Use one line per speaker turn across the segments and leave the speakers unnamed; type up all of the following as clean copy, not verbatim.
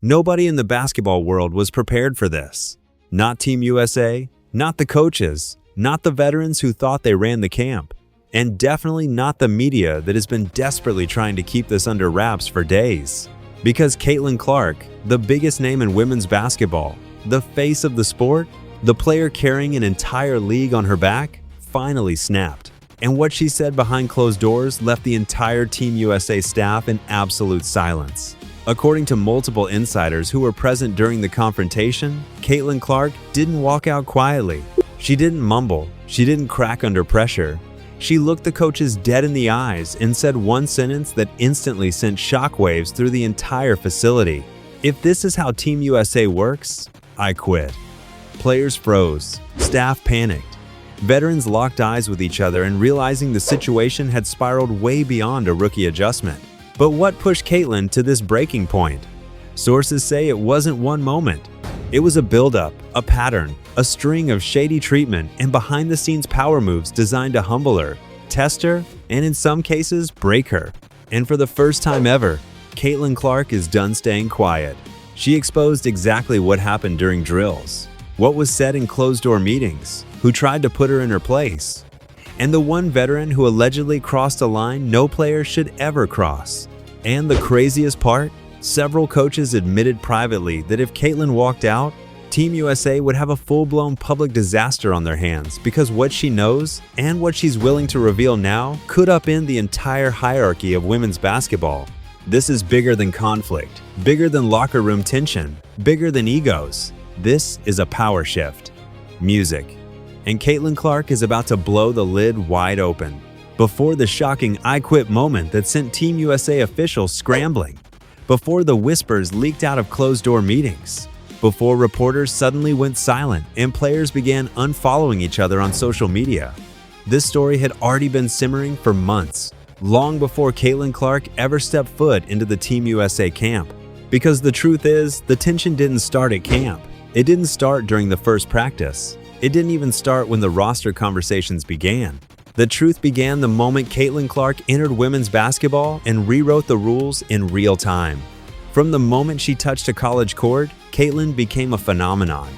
Nobody in the basketball world was prepared for this. Not Team USA, not the coaches, not the veterans who thought they ran the camp, and definitely not the media that has been desperately trying to keep this under wraps for days. Because Caitlin Clark, the biggest name in women's basketball, the face of the sport, the player carrying an entire league on her back, finally snapped. And what she said behind closed doors left the entire Team USA staff in absolute silence. According to multiple insiders who were present during the confrontation, Caitlin Clark didn't walk out quietly. She didn't mumble. She didn't crack under pressure. She looked the coaches dead in the eyes and said one sentence that instantly sent shockwaves through the entire facility. "If this is how Team USA works, I quit." Players froze. Staff panicked. Veterans locked eyes with each other and realizing the situation had spiraled way beyond a rookie adjustment. But what pushed Caitlin to this breaking point? Sources say it wasn't one moment. It was a buildup, a pattern, a string of shady treatment and behind-the-scenes power moves designed to humble her, test her, and in some cases, break her. And for the first time ever, Caitlin Clark is done staying quiet. She exposed exactly what happened during drills, what was said in closed-door meetings, who tried to put her in her place, and the one veteran who allegedly crossed a line no player should ever cross. And the craziest part? Several coaches admitted privately that if Caitlin walked out, Team USA would have a full-blown public disaster on their hands because what she knows and what she's willing to reveal now could upend the entire hierarchy of women's basketball. This is bigger than conflict, bigger than locker room tension, bigger than egos. This is a power shift. Music. And Caitlin Clark is about to blow the lid wide open. Before the shocking "I quit" moment that sent Team USA officials scrambling. Before the whispers leaked out of closed-door meetings. Before reporters suddenly went silent and players began unfollowing each other on social media. This story had already been simmering for months, long before Caitlin Clark ever stepped foot into the Team USA camp. Because the truth is, the tension didn't start at camp. It didn't start during the first practice. It didn't even start when the roster conversations began. The truth began the moment Caitlin Clark entered women's basketball and rewrote the rules in real time. From the moment she touched a college court, Caitlin became a phenomenon.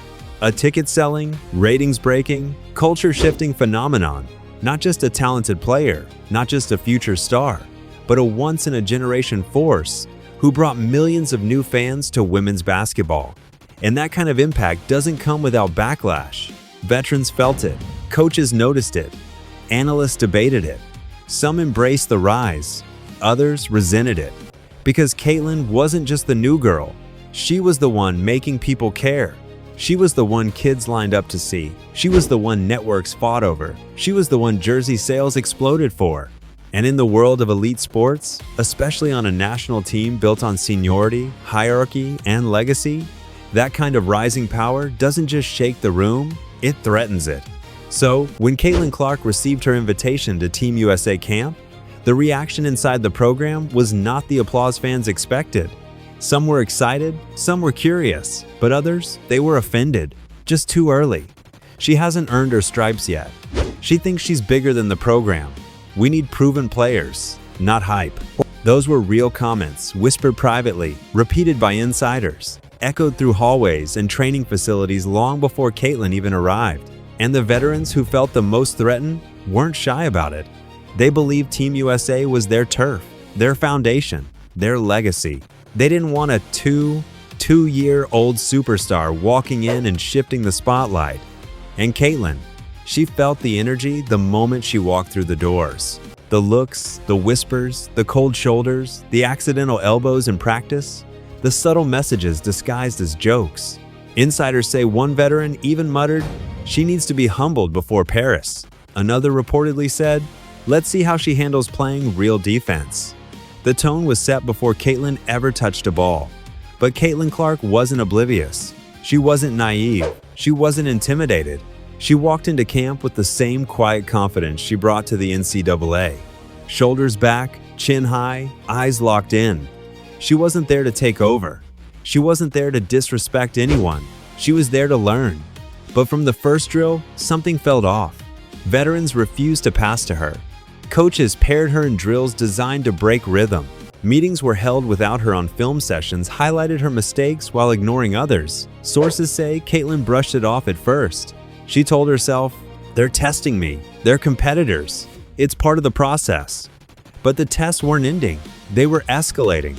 A ticket-selling, ratings-breaking, culture-shifting phenomenon. Not just a talented player, not just a future star, but a once-in-a-generation force who brought millions of new fans to women's basketball. And that kind of impact doesn't come without backlash. Veterans felt it, coaches noticed it, analysts debated it. Some embraced the rise, others resented it. Because Caitlin wasn't just the new girl, she was the one making people care. She was the one kids lined up to see. She was the one networks fought over. She was the one jersey sales exploded for. And in the world of elite sports, especially on a national team built on seniority, hierarchy, and legacy, that kind of rising power doesn't just shake the room, it threatens it. So, when Caitlin Clark received her invitation to Team USA camp, the reaction inside the program was not the applause fans expected. Some were excited, some were curious, but others, they were offended. Just too early. She hasn't earned her stripes yet. She thinks she's bigger than the program. We need proven players, not hype. Those were real comments, whispered privately, repeated by insiders, echoed through hallways and training facilities long before Caitlin even arrived. And the veterans who felt the most threatened weren't shy about it. They believed Team USA was their turf, their foundation, their legacy. They didn't want a two-year-old superstar walking in and shifting the spotlight. And Caitlin, she felt the energy the moment she walked through the doors. The looks, the whispers, the cold shoulders, the accidental elbows in practice, the subtle messages disguised as jokes. Insiders say one veteran even muttered, "She needs to be humbled before Paris." Another reportedly said, "Let's see how she handles playing real defense." The tone was set before Caitlin ever touched a ball. But Caitlin Clark wasn't oblivious. She wasn't naive. She wasn't intimidated. She walked into camp with the same quiet confidence she brought to the NCAA. Shoulders back, chin high, eyes locked in. She wasn't there to take over. She wasn't there to disrespect anyone. She was there to learn. But from the first drill, something felt off. Veterans refused to pass to her. Coaches paired her in drills designed to break rhythm. Meetings were held without her on film sessions, highlighted her mistakes while ignoring others. Sources say Caitlin brushed it off at first. She told herself, "They're testing me. They're competitors. It's part of the process." But the tests weren't ending. They were escalating.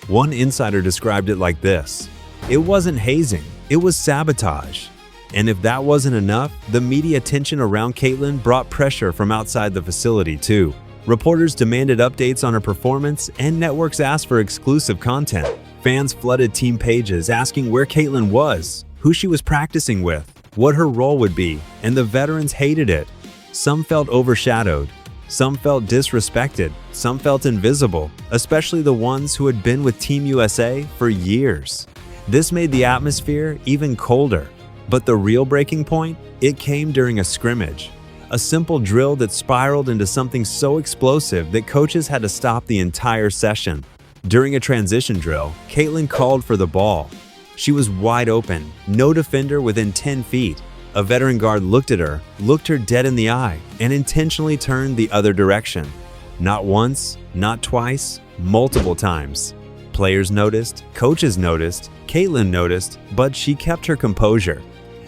One insider described it like this: "It wasn't hazing, it was sabotage." And if that wasn't enough, the media attention around Caitlin brought pressure from outside the facility too. Reporters demanded updates on her performance, and networks asked for exclusive content. Fans flooded team pages asking where Caitlin was, who she was practicing with, what her role would be, and the veterans hated it. Some felt overshadowed. Some felt disrespected. Some felt invisible, especially the ones who had been with Team USA for years. This made the atmosphere even colder. But the real breaking point? It came during a scrimmage. A simple drill that spiraled into something so explosive that coaches had to stop the entire session. During a transition drill, Caitlin called for the ball. She was wide open, no defender within 10 feet. A veteran guard looked at her, looked her dead in the eye, and intentionally turned the other direction. Not once, not twice, multiple times. Players noticed, coaches noticed, Caitlin noticed, but she kept her composure.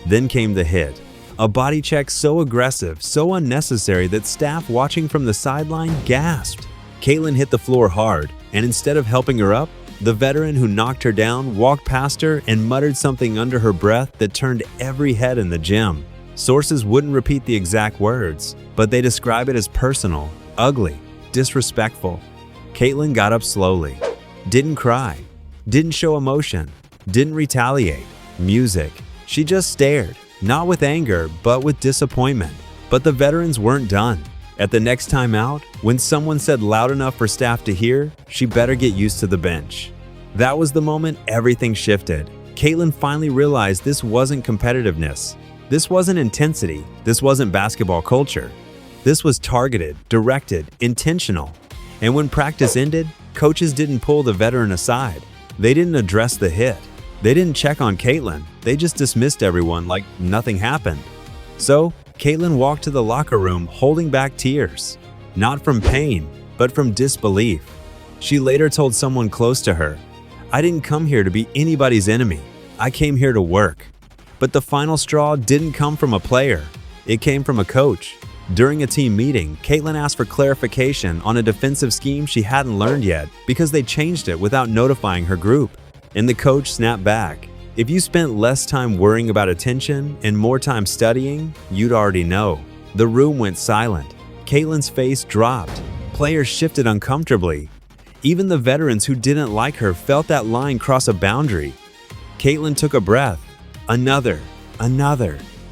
Then came the hit. A body check so aggressive, so unnecessary that staff watching from the sideline gasped. Caitlin hit the floor hard, and instead of helping her up, the veteran who knocked her down walked past her and muttered something under her breath that turned every head in the gym. Sources wouldn't repeat the exact words, but they describe it as personal, ugly, disrespectful. Caitlin got up slowly. Didn't cry. Didn't show emotion. Didn't retaliate. Music. She just stared. Not with anger, but with disappointment. But the veterans weren't done. At the next time out, when someone said loud enough for staff to hear, she better get used to the bench. That was the moment everything shifted. Caitlin finally realized this wasn't competitiveness. This wasn't intensity. This wasn't basketball culture. This was targeted, directed, intentional. And when practice ended, coaches didn't pull the veteran aside. They didn't address the hit. They didn't check on Caitlin. They just dismissed everyone like nothing happened. So, Caitlin walked to the locker room holding back tears. Not from pain, but from disbelief. She later told someone close to her, "I didn't come here to be anybody's enemy. I came here to work." But the final straw didn't come from a player. It came from a coach. During a team meeting, Caitlin asked for clarification on a defensive scheme she hadn't learned yet because they changed it without notifying her group. And the coach snapped back, "If you spent less time worrying about attention and more time studying, you'd already know." The room went silent. Caitlin's face dropped. Players shifted uncomfortably. Even the veterans who didn't like her felt that line cross a boundary. Caitlin took a breath. Another.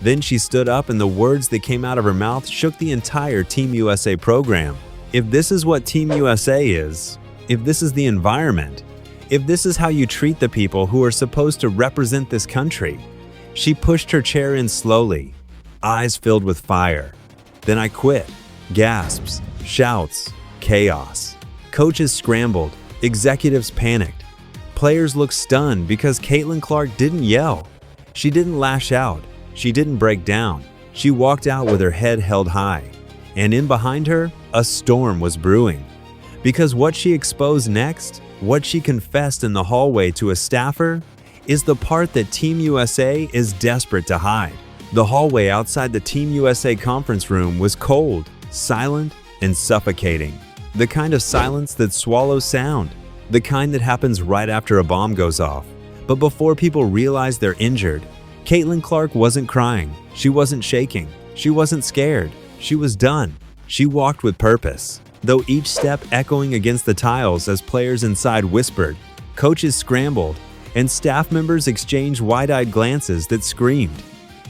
Then she stood up, and the words that came out of her mouth shook the entire Team USA program. If this is what Team USA is, if this is the environment, if this is how you treat the people who are supposed to represent this country. She pushed her chair in slowly, eyes filled with fire. "Then I quit." Gasps, shouts, chaos. Coaches scrambled, executives panicked. Players looked stunned because Caitlin Clark didn't yell. She didn't lash out. She didn't break down. She walked out with her head held high. And in behind her, a storm was brewing. Because what she exposed next, what she confessed in the hallway to a staffer, is the part that Team USA is desperate to hide. The hallway outside the Team USA conference room was cold, silent, and suffocating. The kind of silence that swallows sound. The kind that happens right after a bomb goes off. But before people realize they're injured, Caitlin Clark wasn't crying. She wasn't shaking. She wasn't scared. She was done. She walked with purpose. Though each step echoing against the tiles as players inside whispered, coaches scrambled, and staff members exchanged wide-eyed glances that screamed.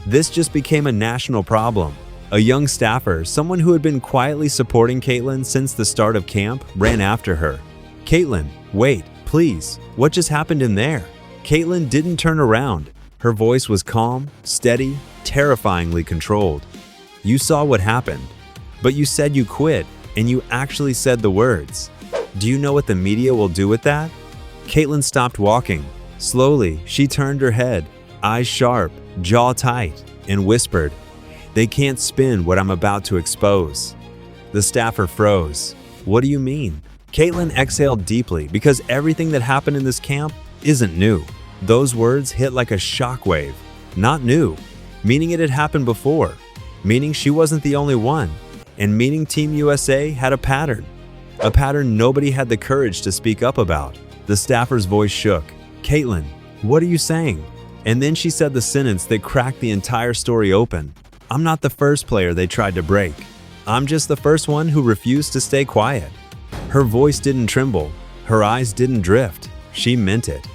This just became a national problem. A young staffer, someone who had been quietly supporting Caitlin since the start of camp, ran after her. "Caitlin, wait, please, what just happened in there?" Caitlin didn't turn around. Her voice was calm, steady, terrifyingly controlled. "You saw what happened, but you said you quit, and you actually said the words. Do you know what the media will do with that?" Caitlin stopped walking. Slowly, she turned her head, eyes sharp, jaw tight, and whispered, "They can't spin what I'm about to expose." The staffer froze. "What do you mean?" Caitlin exhaled deeply because everything that happened in this camp isn't new. Those words hit like a shockwave. Not new, meaning it had happened before, meaning she wasn't the only one, and meaning Team USA had a pattern nobody had the courage to speak up about. The staffer's voice shook. "Caitlin, what are you saying?" And then she said the sentence that cracked the entire story open. "I'm not the first player they tried to break. I'm just the first one who refused to stay quiet." Her voice didn't tremble. Her eyes didn't drift. She meant it.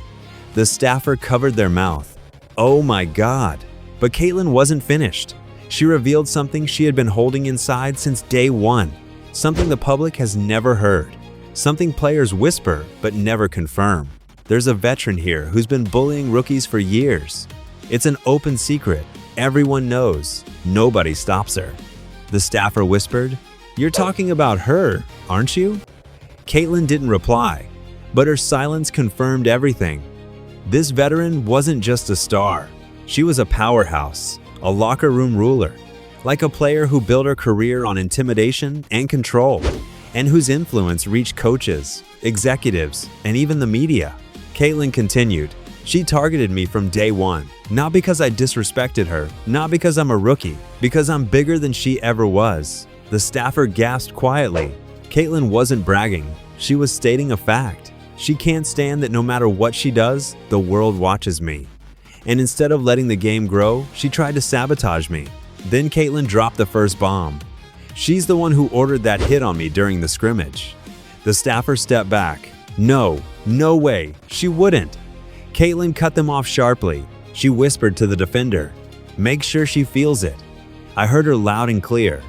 The staffer covered their mouth. Oh my God. But Caitlin wasn't finished. She revealed something she had been holding inside since day one. Something the public has never heard. Something players whisper but never confirm. There's a veteran here who's been bullying rookies for years. It's an open secret. Everyone knows. Nobody stops her. The staffer whispered, "You're talking about her, aren't you?" Caitlin didn't reply, but her silence confirmed everything. This veteran wasn't just a star. She was a powerhouse, a locker room ruler, like a player who built her career on intimidation and control, and whose influence reached coaches, executives, and even the media. Caitlin continued, "She targeted me from day one, not because I disrespected her, not because I'm a rookie, because I'm bigger than she ever was." The staffer gasped quietly. Caitlin wasn't bragging. She was stating a fact. She can't stand that no matter what she does, the world watches me. And instead of letting the game grow, she tried to sabotage me. Then Caitlin dropped the first bomb. "She's the one who ordered that hit on me during the scrimmage." The staffer stepped back. No way, she wouldn't. Caitlin cut them off sharply. She whispered to the defender, "Make sure she feels it." I heard her loud and clear.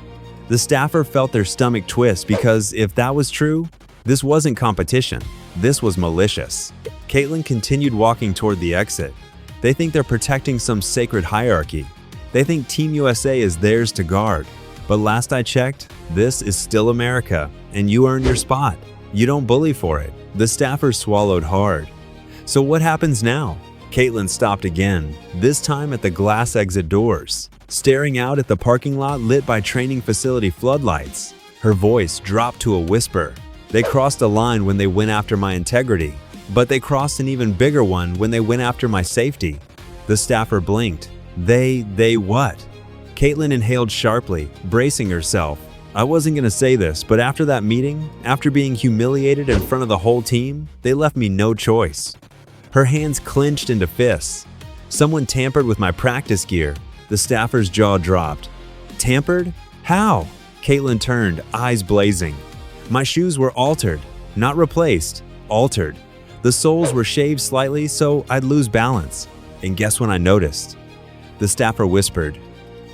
The staffer felt their stomach twist because if that was true, this wasn't competition. This was malicious. Caitlin continued walking toward the exit. They think they're protecting some sacred hierarchy. They think Team USA is theirs to guard. But last I checked, this is still America, and you earn your spot. You don't bully for it. The staffer swallowed hard. So what happens now? Caitlin stopped again, this time at the glass exit doors, staring out at the parking lot lit by training facility floodlights. Her voice dropped to a whisper. They crossed a line when they went after my integrity, but they crossed an even bigger one when they went after my safety. The staffer blinked. They what? Caitlin inhaled sharply, bracing herself. I wasn't going to say this, but after that meeting, after being humiliated in front of the whole team, they left me no choice. Her hands clenched into fists. Someone tampered with my practice gear. The staffer's jaw dropped. Tampered? How? Caitlin turned, eyes blazing. My shoes were altered, not replaced, altered. The soles were shaved slightly so I'd lose balance. And guess when I noticed? The staffer whispered.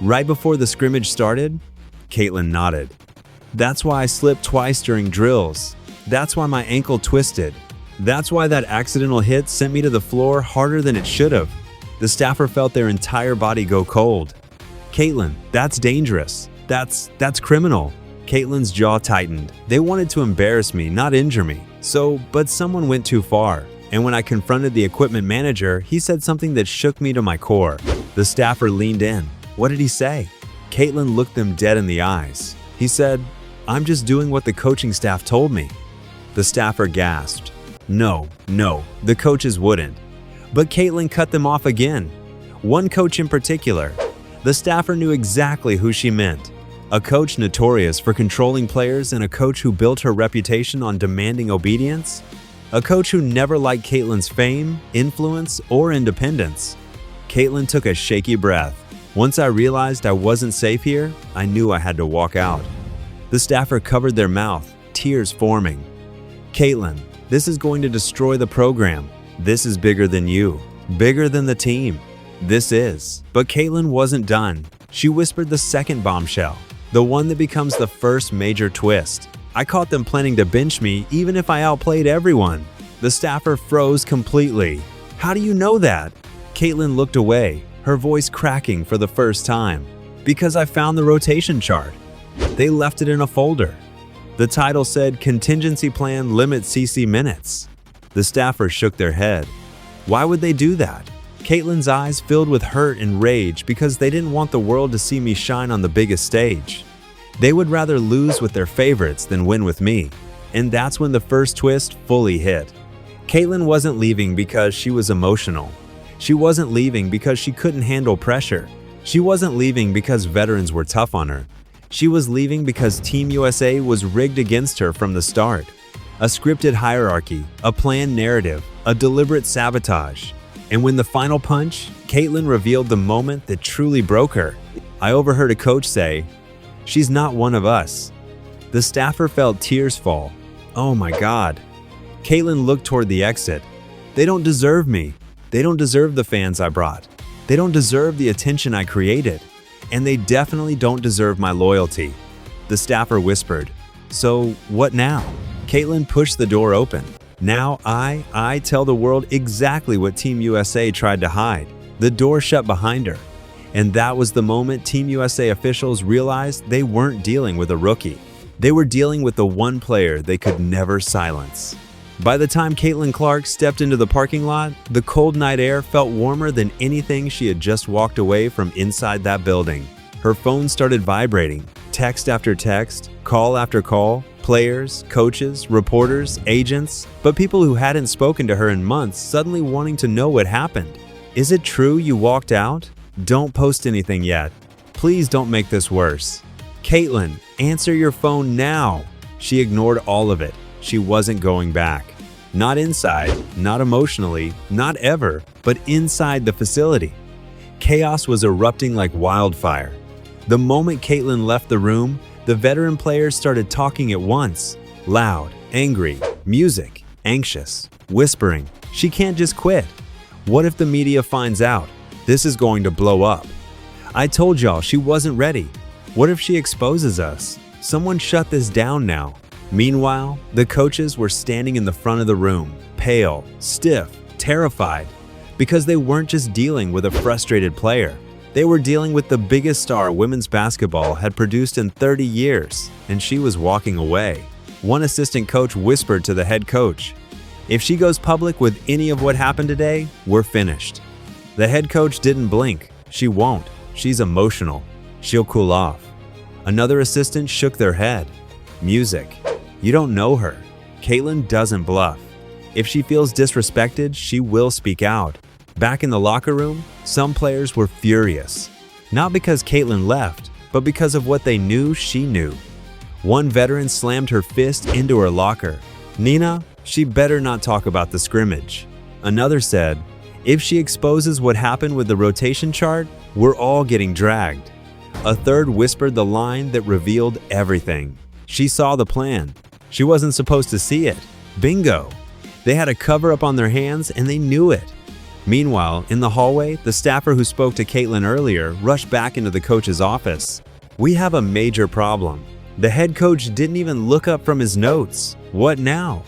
Right before the scrimmage started? Caitlin nodded. That's why I slipped twice during drills. That's why my ankle twisted. That's why that accidental hit sent me to the floor harder than it should have. The staffer felt their entire body go cold. Caitlin, that's dangerous. That's criminal. Caitlin's jaw tightened. They wanted to embarrass me, not injure me. But someone went too far. And when I confronted the equipment manager, he said something that shook me to my core. The staffer leaned in. What did he say? Caitlin looked them dead in the eyes. He said, I'm just doing what the coaching staff told me. The staffer gasped. No, the coaches wouldn't. But Caitlin cut them off again. One coach in particular. The staffer knew exactly who she meant. A coach notorious for controlling players and a coach who built her reputation on demanding obedience. A coach who never liked Caitlin's fame, influence, or independence. Caitlin took a shaky breath. Once I realized I wasn't safe here, I knew I had to walk out. The staffer covered their mouth, tears forming. Caitlin, this is going to destroy the program. This is bigger than you, bigger than the team. This is. But Caitlin wasn't done. She whispered the second bombshell, the one that becomes the first major twist. I caught them planning to bench me even if I outplayed everyone. The staffer froze completely. How do you know that? Caitlin looked away, her voice cracking for the first time. Because I found the rotation chart. They left it in a folder. The title said, Contingency Plan Limits CC Minutes. The staffer shook their head. Why would they do that? Caitlin's eyes filled with hurt and rage because they didn't want the world to see me shine on the biggest stage. They would rather lose with their favorites than win with me. And that's when the first twist fully hit. Caitlin wasn't leaving because she was emotional. She wasn't leaving because she couldn't handle pressure. She wasn't leaving because veterans were tough on her. She was leaving because Team USA was rigged against her from the start. A scripted hierarchy, a planned narrative, a deliberate sabotage. And when the final punch, Caitlin revealed the moment that truly broke her. I overheard a coach say, "She's not one of us." The staffer felt tears fall. Oh my God. Caitlin looked toward the exit. They don't deserve me. They don't deserve the fans I brought. They don't deserve the attention I created. And they definitely don't deserve my loyalty. The staffer whispered, "So what now?" Caitlin pushed the door open. Now I tell the world exactly what Team USA tried to hide. The door shut behind her. And that was the moment Team USA officials realized they weren't dealing with a rookie. They were dealing with the one player they could never silence. By the time Caitlin Clark stepped into the parking lot, the cold night air felt warmer than anything she had just walked away from inside that building. Her phone started vibrating, text after text, call after call, players, coaches, reporters, agents, but people who hadn't spoken to her in months suddenly wanting to know what happened. Is it true you walked out? Don't post anything yet. Please don't make this worse. Caitlin, answer your phone now. She ignored all of it. She wasn't going back. Not inside, not emotionally, not ever, but inside the facility. Chaos was erupting like wildfire. The moment Caitlin left the room, the veteran players started talking at once. Loud, angry, music, anxious, whispering. She can't just quit. What if the media finds out? This is going to blow up. I told y'all she wasn't ready. What if she exposes us? Someone shut this down now. Meanwhile, the coaches were standing in the front of the room, pale, stiff, terrified, because they weren't just dealing with a frustrated player. They were dealing with the biggest star women's basketball had produced in 30 years, and she was walking away. One assistant coach whispered to the head coach, "If she goes public with any of what happened today, we're finished." The head coach didn't blink. She won't. She's emotional. She'll cool off. Another assistant shook their head. Music. You don't know her. Caitlin doesn't bluff. If she feels disrespected, she will speak out. Back in the locker room, some players were furious. Not because Caitlin left, but because of what they knew she knew. One veteran slammed her fist into her locker. "Nina, she better not talk about the scrimmage." Another said, "If she exposes what happened with the rotation chart, we're all getting dragged." A third whispered the line that revealed everything. She saw the plan. She wasn't supposed to see it. Bingo! They had a cover up on their hands and they knew it. Meanwhile, in the hallway, the staffer who spoke to Caitlin earlier rushed back into the coach's office. "We have a major problem. The head coach didn't even look up from his notes. What now?"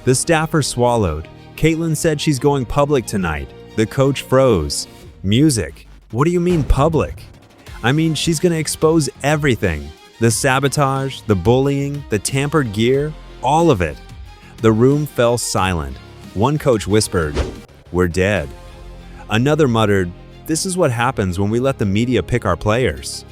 The staffer swallowed. Caitlin said she's going public tonight. The coach froze. "Music? What do you mean public?" "I mean, she's going to expose everything. The sabotage, the bullying, the tampered gear, all of it." The room fell silent. One coach whispered, "We're dead." Another muttered, "This is what happens when we let the media pick our players."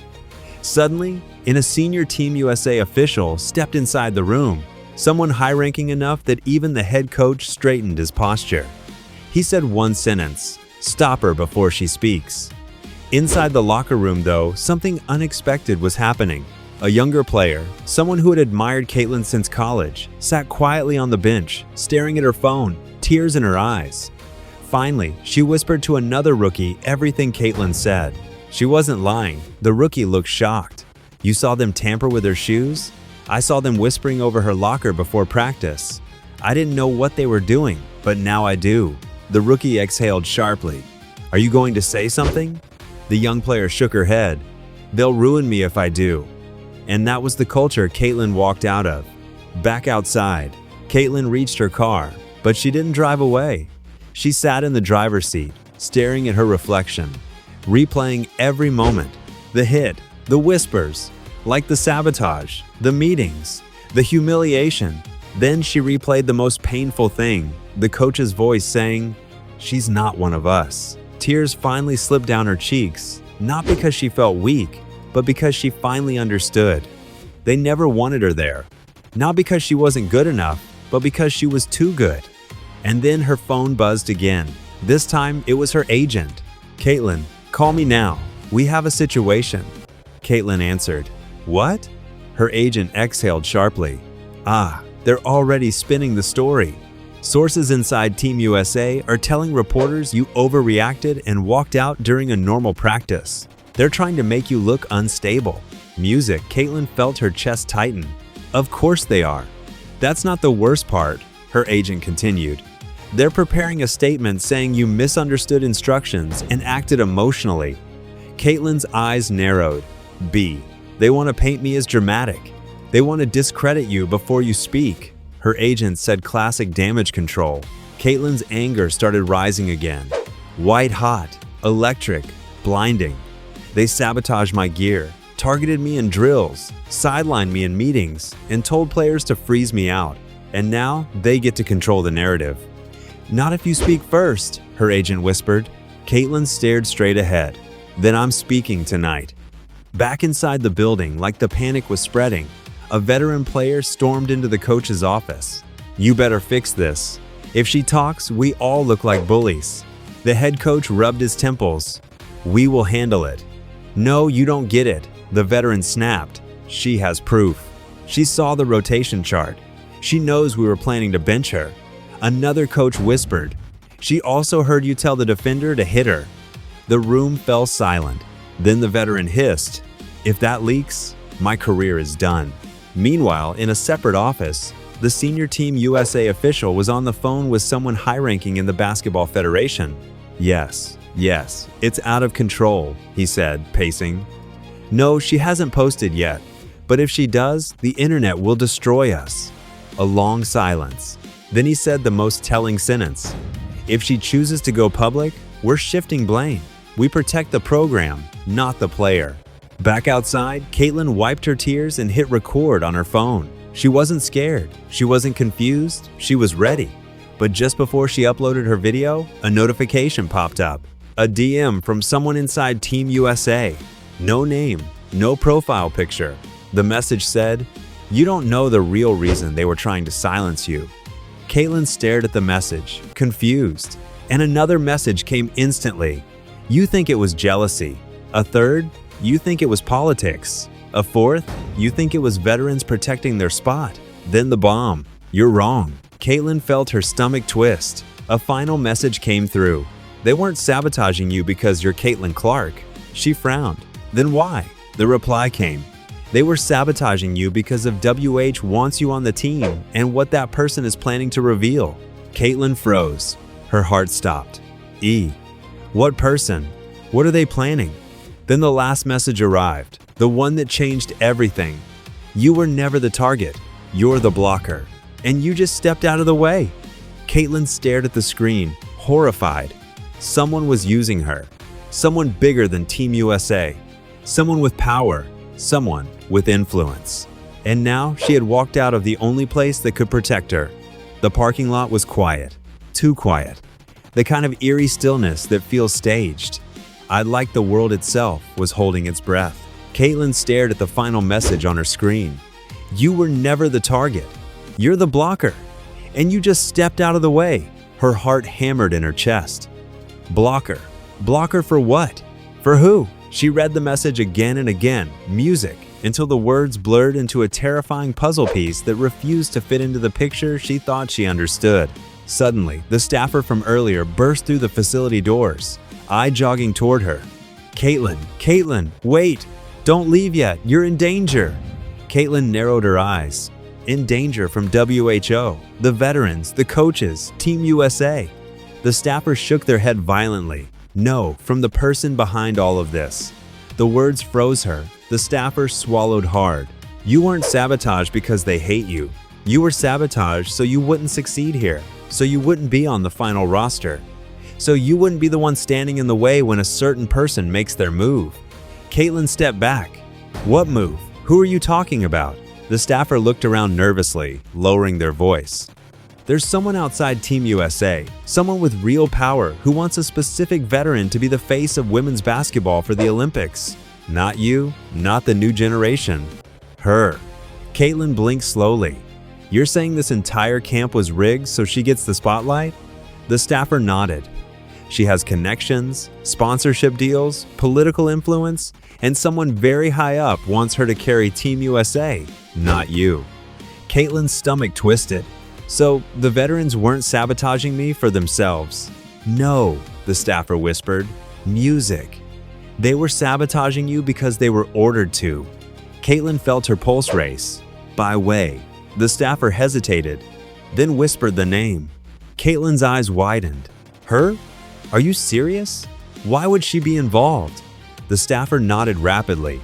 Suddenly, a senior Team USA official stepped inside the room, someone high-ranking enough that even the head coach straightened his posture. He said one sentence, "Stop her before she speaks." Inside the locker room, though, something unexpected was happening. A younger player, someone who had admired Caitlin since college, sat quietly on the bench, staring at her phone, tears in her eyes. Finally, she whispered to another rookie everything Caitlin said. She wasn't lying. The rookie looked shocked. "You saw them tamper with her shoes? I saw them whispering over her locker before practice. I didn't know what they were doing, but now I do." The rookie exhaled sharply. "Are you going to say something?" The young player shook her head. "They'll ruin me if I do." And that was the culture Caitlin walked out of. Back outside, Caitlin reached her car, but she didn't drive away. She sat in the driver's seat, staring at her reflection, replaying every moment, the hit, the whispers, like the sabotage, the meetings, the humiliation. Then she replayed the most painful thing, the coach's voice saying, "She's not one of us." Tears finally slipped down her cheeks, not because she felt weak, but because she finally understood. They never wanted her there. Not because she wasn't good enough, but because she was too good. And then her phone buzzed again. This time, it was her agent. "Caitlin, call me now. We have a situation." Caitlin answered. "What?" Her agent exhaled sharply. "Ah, they're already spinning the story. Sources inside Team USA are telling reporters you overreacted and walked out during a normal practice. They're trying to make you look unstable." Music. Caitlin felt her chest tighten. "Of course they are. That's not the worst part," her agent continued. "They're preparing a statement saying you misunderstood instructions and acted emotionally." Caitlin's eyes narrowed. "B. They want to paint me as dramatic. They want to discredit you before you speak." Her agent said classic damage control. Caitlin's anger started rising again. "White hot, electric, blinding. They sabotaged my gear, targeted me in drills, sidelined me in meetings, and told players to freeze me out. And now they get to control the narrative." "Not if you speak first," her agent whispered. Caitlin stared straight ahead. "Then I'm speaking tonight." Back inside the building, like the panic was spreading, a veteran player stormed into the coach's office. "You better fix this. If she talks, we all look like bullies." The head coach rubbed his temples. "We will handle it." "No, you don't get it," the veteran snapped. "She has proof. She saw the rotation chart. She knows we were planning to bench her." Another coach whispered. "She also heard you tell the defender to hit her." The room fell silent. Then the veteran hissed, "If that leaks, my career is done." Meanwhile, in a separate office, the senior Team USA official was on the phone with someone high-ranking in the Basketball Federation. Yes, it's out of control," he said, pacing. "No, she hasn't posted yet, but if she does, the internet will destroy us." A long silence. Then he said the most telling sentence. "If she chooses to go public, we're shifting blame. We protect the program, not the player." Back outside, Caitlin wiped her tears and hit record on her phone. She wasn't scared. She wasn't confused. She was ready. But just before she uploaded her video, a notification popped up. A DM from someone inside Team USA. No name, no profile picture. The message said, "You don't know the real reason they were trying to silence you." Caitlin stared at the message, confused. And another message came instantly. "You think it was jealousy." A third, "You think it was politics." A fourth, "You think it was veterans protecting their spot." Then the bomb. "You're wrong." Caitlin felt her stomach twist. A final message came through. "They weren't sabotaging you because you're Caitlin Clark." She frowned. "Then why?" The reply came. "They were sabotaging you because of WH wants you on the team and what that person is planning to reveal." Caitlin froze. Her heart stopped. What person? What are they planning? Then the last message arrived, the one that changed everything. "You were never the target. You're the blocker. And you just stepped out of the way." Caitlin stared at the screen, horrified. Someone was using her. Someone bigger than Team USA. Someone with power. Someone with influence. And now she had walked out of the only place that could protect her. The parking lot was quiet. Too quiet. The kind of eerie stillness that feels staged. Like the world itself was holding its breath. Caitlin stared at the final message on her screen. "You were never the target. You're the blocker. And you just stepped out of the way." Her heart hammered in her chest. Blocker. Blocker for what? For who? She read the message again and again, music, until the words blurred into a terrifying puzzle piece that refused to fit into the picture she thought she understood. Suddenly, the staffer from earlier burst through the facility doors, eye jogging toward her. Caitlin, wait! Don't leave yet, you're in danger!" Caitlin narrowed her eyes. In danger from WHO, the veterans, the coaches, Team USA. The staffers shook their head violently. No, from the person behind all of this. The words froze her. The staffers swallowed hard. "You weren't sabotaged because they hate you. You were sabotaged so you wouldn't succeed here, so you wouldn't be on the final roster, so you wouldn't be the one standing in the way when a certain person makes their move." Caitlin stepped back. "What move? Who are you talking about?" The staffer looked around nervously, lowering their voice. "There's someone outside Team USA, someone with real power who wants a specific veteran to be the face of women's basketball for the Olympics. Not you, not the new generation. Her." Caitlin blinked slowly. You're saying this entire camp was rigged so she gets the spotlight? The staffer nodded. She has connections, sponsorship deals, political influence, and someone very high up wants her to carry Team USA, not you. Caitlin's stomach twisted. So the veterans weren't sabotaging me for themselves. No, the staffer whispered. Music. They were sabotaging you because they were ordered to. Caitlin felt her pulse race. By way. The staffer hesitated, then whispered the name. Caitlin's eyes widened. Her? Are you serious? Why would she be involved? The staffer nodded rapidly.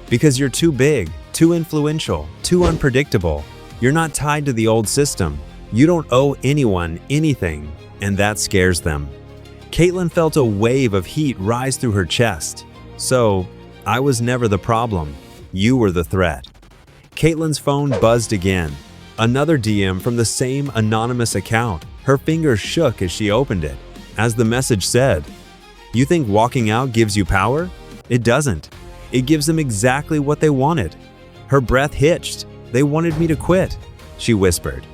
Because you're too big, too influential, too unpredictable. You're not tied to the old system. You don't owe anyone anything, and that scares them. Caitlin felt a wave of heat rise through her chest. So, I was never the problem. You were the threat. Caitlin's phone buzzed again. Another DM from the same anonymous account. Her fingers shook as she opened it. As the message said, "You think walking out gives you power? It doesn't. It gives them exactly what they wanted." Her breath hitched. "They wanted me to quit," she whispered.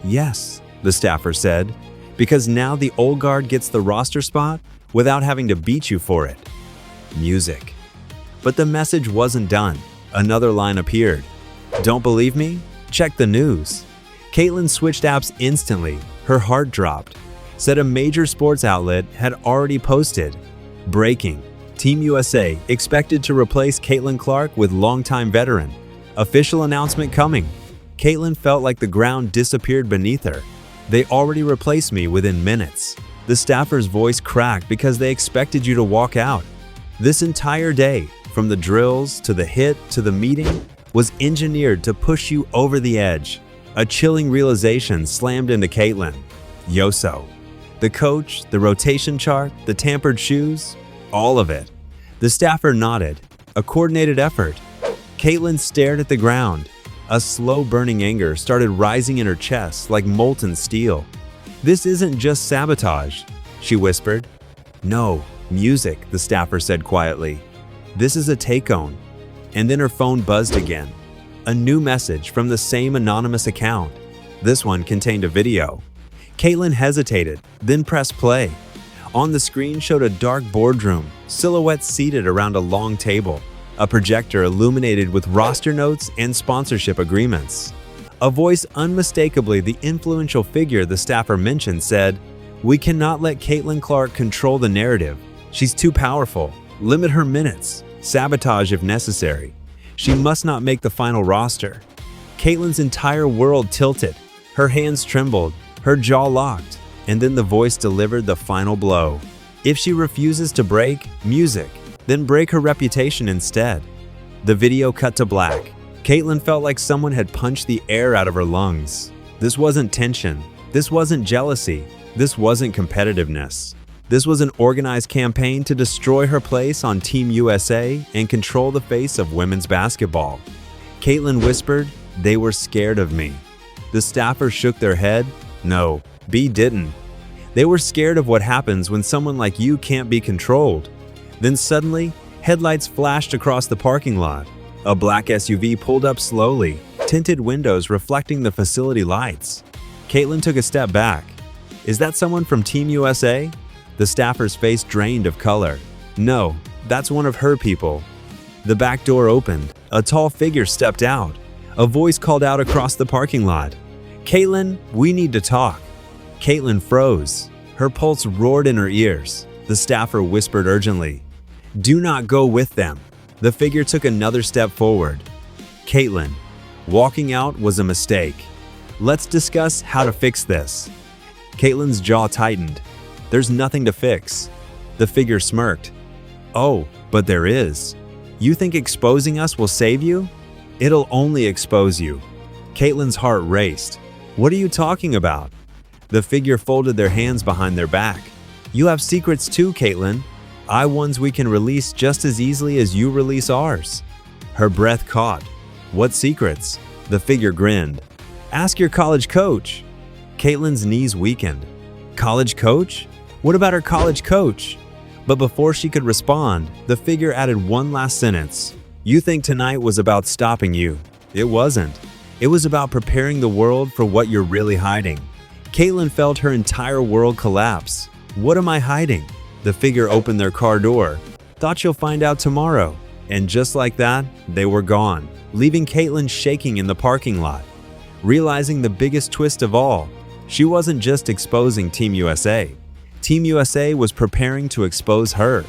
"Yes," the staffer said, "because now the old guard gets the roster spot without having to beat you for it." Music. But the message wasn't done. Another line appeared. "Don't believe me? Check the news." Caitlin switched apps instantly. Her heart dropped. Said a major sports outlet had already posted. Breaking. Team USA expected to replace Caitlin Clark with longtime veteran. Official announcement coming. Caitlin felt like the ground disappeared beneath her. "They already replaced me within minutes." The staffer's voice cracked because they expected you to walk out. This entire day, from the drills to the hit to the meeting, was engineered to push you over the edge. A chilling realization slammed into Caitlin. Yoso. The coach, the rotation chart, the tampered shoes, all of it. The staffer nodded. A coordinated effort. Caitlin stared at the ground. A slow burning anger started rising in her chest like molten steel. "This isn't just sabotage," she whispered. "No, music," the staffer said quietly. "This is a take-on." And then her phone buzzed again. A new message from the same anonymous account. This one contained a video. Caitlin hesitated, then pressed play. On the screen showed a dark boardroom, silhouettes seated around a long table, a projector illuminated with roster notes and sponsorship agreements. A voice unmistakably the influential figure the staffer mentioned said, "We cannot let Caitlin Clark control the narrative. She's too powerful. Limit her minutes. Sabotage if necessary. She must not make the final roster." Caitlin's entire world tilted. Her hands trembled. Her jaw locked, and then the voice delivered the final blow. If she refuses to break, music, then break her reputation instead. The video cut to black. Caitlin felt like someone had punched the air out of her lungs. This wasn't tension. This wasn't jealousy. This wasn't competitiveness. This was an organized campaign to destroy her place on Team USA and control the face of women's basketball. Caitlin whispered, "They were scared of me." The staffers shook their head. No, B didn't. They were scared of what happens when someone like you can't be controlled. Then suddenly, headlights flashed across the parking lot. A black SUV pulled up slowly, tinted windows reflecting the facility lights. Caitlin took a step back. "Is that someone from Team USA?" The staffer's face drained of color. "No, that's one of her people." The back door opened. A tall figure stepped out. A voice called out across the parking lot. "Caitlin, we need to talk." Caitlin froze. Her pulse roared in her ears. The staffer whispered urgently, "Do not go with them." The figure took another step forward. "Caitlin, walking out was a mistake. Let's discuss how to fix this." Caitlin's jaw tightened. "There's nothing to fix." The figure smirked. "Oh, but there is. You think exposing us will save you? It'll only expose you." Caitlin's heart raced. "What are you talking about?" The figure folded their hands behind their back. "You have secrets too, Caitlin. Ones we can release just as easily as you release ours." Her breath caught. "What secrets?" The figure grinned. "Ask your college coach." Caitlin's knees weakened. "College coach? What about her college coach?" But before she could respond, the figure added one last sentence. "You think tonight was about stopping you. It wasn't. It was about preparing the world for what you're really hiding. Caitlin felt her entire world collapse. What am I hiding? The figure opened their car door. Thought you'll find out tomorrow. And just like that, they were gone, leaving Caitlin shaking in the parking lot. Realizing the biggest twist of all, she wasn't just exposing Team USA. Team USA was preparing to expose her.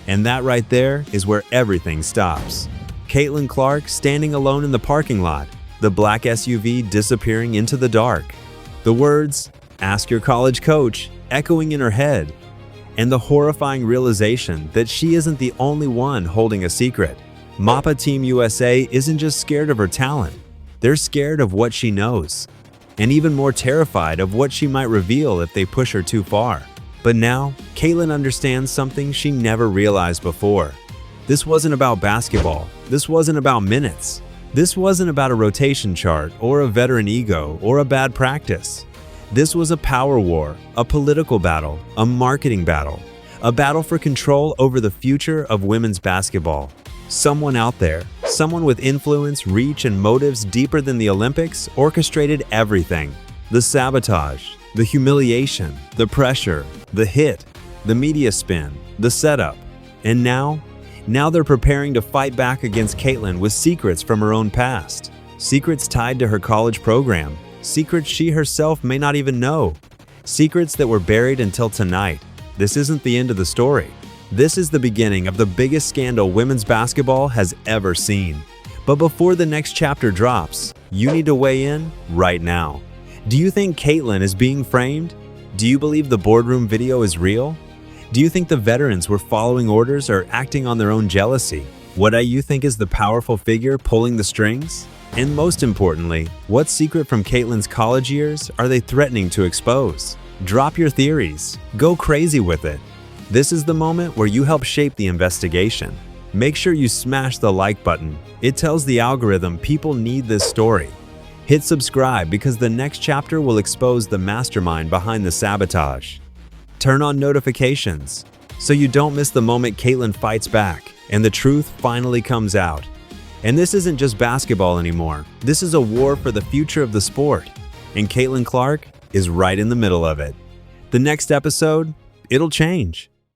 And that right there is where everything stops. Caitlin Clark standing alone in the parking lot, the black SUV disappearing into the dark. The words, "Ask your college coach," echoing in her head. And the horrifying realization that she isn't the only one holding a secret. MAPA Team USA isn't just scared of her talent. They're scared of what she knows. And even more terrified of what she might reveal if they push her too far. But now, Caitlin understands something she never realized before. This wasn't about basketball. This wasn't about minutes. This wasn't about a rotation chart or a veteran ego or a bad practice. This was a power war, a political battle, a marketing battle, a battle for control over the future of women's basketball. Someone out there, someone with influence, reach, and motives deeper than the Olympics, orchestrated everything. The sabotage, the humiliation, the pressure, the hit, the media spin, the setup. And now they're preparing to fight back against Caitlin with secrets from her own past. Secrets tied to her college program. Secrets she herself may not even know. Secrets that were buried until tonight. This isn't the end of the story. This is the beginning of the biggest scandal women's basketball has ever seen. But before the next chapter drops, you need to weigh in right now. Do you think Caitlin is being framed? Do you believe the boardroom video is real? Do you think the veterans were following orders or acting on their own jealousy? What do you think is the powerful figure pulling the strings? And most importantly, what secret from Caitlin's college years are they threatening to expose? Drop your theories. Go crazy with it. This is the moment where you help shape the investigation. Make sure you smash the like button. It tells the algorithm people need this story. Hit subscribe because the next chapter will expose the mastermind behind the sabotage. Turn on notifications so you don't miss the moment Caitlin fights back and the truth finally comes out. And this isn't just basketball anymore. This is a war for the future of the sport. And Caitlin Clark is right in the middle of it. The next episode, it'll change.